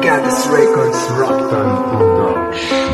Gagas Records, Rockton Production.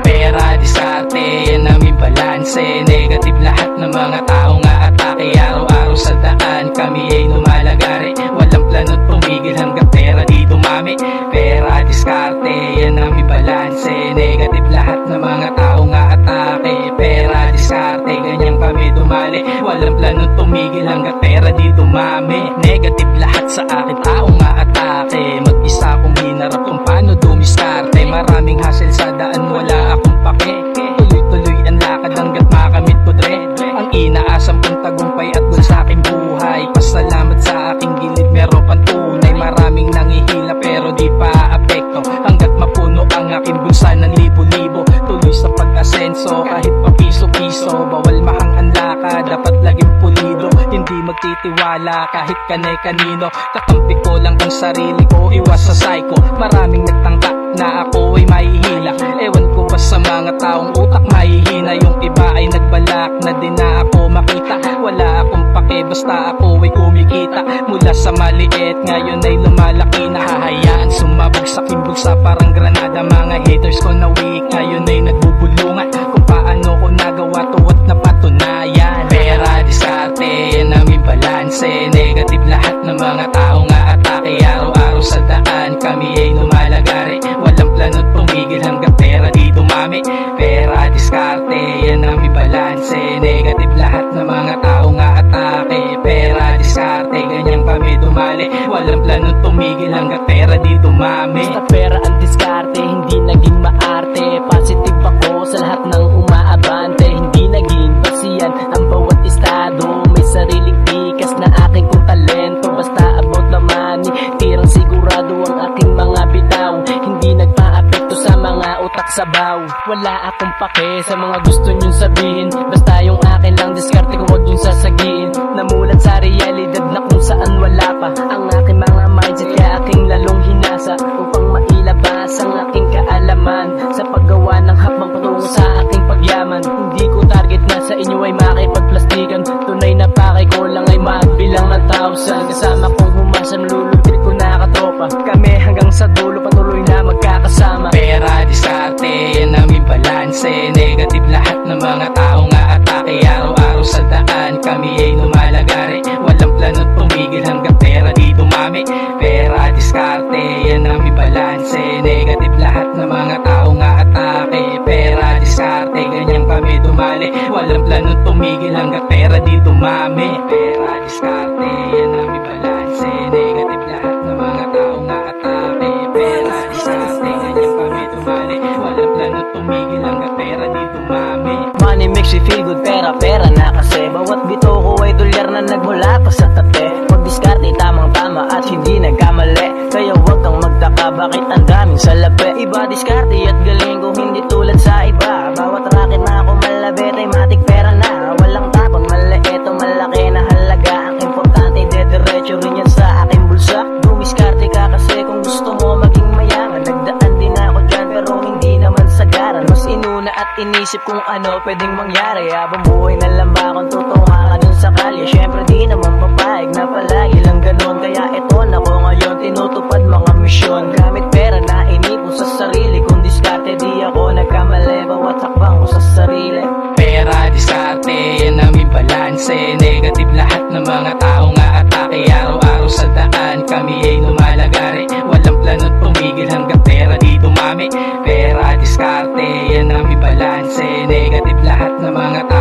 Pera, diskarte, yan aming balanse. Negative lahat ng mga tao nga atake. Araw-araw sa daan, kami ay lumalagari. Walang plano't tumigil hanggang pera di dumami. Pera, diskarte, yan aming balanse. Negative lahat ng mga tao nga atake. Pera, diskarte, ganyan kami dumali. Walang plano't tumigil hanggang pera di dumami. Negative lahat sa akin, tao nga atake. Mag-isa akong hinarap kung paano dumiskarte. Maraming hassle sa daan, wala akong pake. Tuloy-tuloy ang lakad hanggat makamit ko dre. Ang inaasam kong tagumpay at dun sa aking buhay. Pasalamat sa aking gilid, meron pang tunay. Maraming nangihila pero di pa apekto. Hanggat mapuno ang aking bulsa ng libo-libo. Tuloy sa pag-asenso kahit pa piso-piso. Bawal mahang-handa ka, dapat laging pulido. Hindi magtitiwala kahit kanay-kanino. Kakampi ko lang ang sarili ko, iwas sa psycho. Maraming nagtangka na ako ay mahihila. Ewan ko ba sa mga taong utak mahihina. Yung iba ay nagbalak na din na ako makita. Wala akong pake basta ako ay kumikita. Mula sa maliit ngayon ay lumalaki na. Hahayaan sumabog sa kimbulsa parang granada. Mga haters ko na weak ngayon ay nagbubulungan. Kung paano ko nagawa to at napatunayan. Pera, diskarte, yan aming balanse. Negative lahat ng mga tao nga atake. Araw-araw sa daan kami ay lumalagari. Walang plano't tumigil hanggang pera di dumami. Pera, diskarte, yan aming balanse. Negative lahat ng mga tao nga atake. Pera, diskarte, ganyan kami dumali. Walang plano't tumigil hanggang pera di dumami. Basta pera ang diskarte, hindi naging maarte. Positive ako sa lahat ng umaabante. Hindi naging pasiyan ang bawat estado. May sariling tikas na aking kong talento. Basta about the money, tirang sigurado ang aking mga bitaw. Hindi nagpa-apekto sa mga utak sabaw. Wala akong pake sa mga gusto nyong sabihin. Basta yung akin lang diskarte ko, huwag yung sasagiin. Namulat sa realidad na kung saan wala pa ang aking mga mindset, kaya aking lalong hinasa upang mailabas ang aking kaalaman sa paggawa ng hakbang patungo sa aking pagyaman. Hindi ko target na sa inyo ay makipagplastikan. Tunay na pakay ko lang ay magbilang ng 1,000. Kasama kong humasan, lulutin ko na katropa. Kami hanggang sa dulo patuloy na magkakasama. Pera, diskarte, yan aming balanse. Negative lahat ng mga tao nga atake. Araw-araw sa daan kami ay lumalagari. Walang plano't tumigil hanggang pera di dumami. Pera, diskarte, yan aming balanse. Negative lahat ng mga tao nga atake. Pera, diskarte, ganyan kami dumali. Walang plano't tumigil hanggang pera di dumami. Pera, diskarte, yan aming balanse. Negative lahat ng mga tao nga atake. Pera, diskarte, ganyan kami dumali. Walang plano't tumigil hanggang pera di dumami. Money makes you feel good, pera na kasi. Bawat bito ko ay dolyar na nagmula pa sa tape. Pag diskarte tamang-tama at hindi nagkamali. Kaya wag kang magtaka bakit ang daming salapi. Iba diskarte at galing ko hindi tulad sa iba. Bawat racket na ako malabit ay matik pera na. Walang tapon, maliit o malaki na halaga. Ang importante dediretso rin yan sa aking bulsa. Dumiskarte ka kasi kung gusto mo maging mayaman. Nagdaan din ako dyan pero hindi naman sagaran. Mas inuna at inisip kung ano pwedeng mangyari. Habang buhay na lang ba akong tutunga ka dun sa kalye. Syempre di naman papayag na palagi lang ganun. Kaya eto na ko ngayon tinutupad mga misyon. Gamit pera na inipon sa sarili. Kung diskarte di ako nagkamali. Bawat hakbang ko sa sarili. Pera, diskarte, yan aming balanse. Negative lahat ng mga tao nga atake. Araw-araw sa daan kami ay lumalagari. Walang plano't tumigil hanggang pera di dumami. Pera, diskarte, yan aming balanse. Negative lahat ng mga tao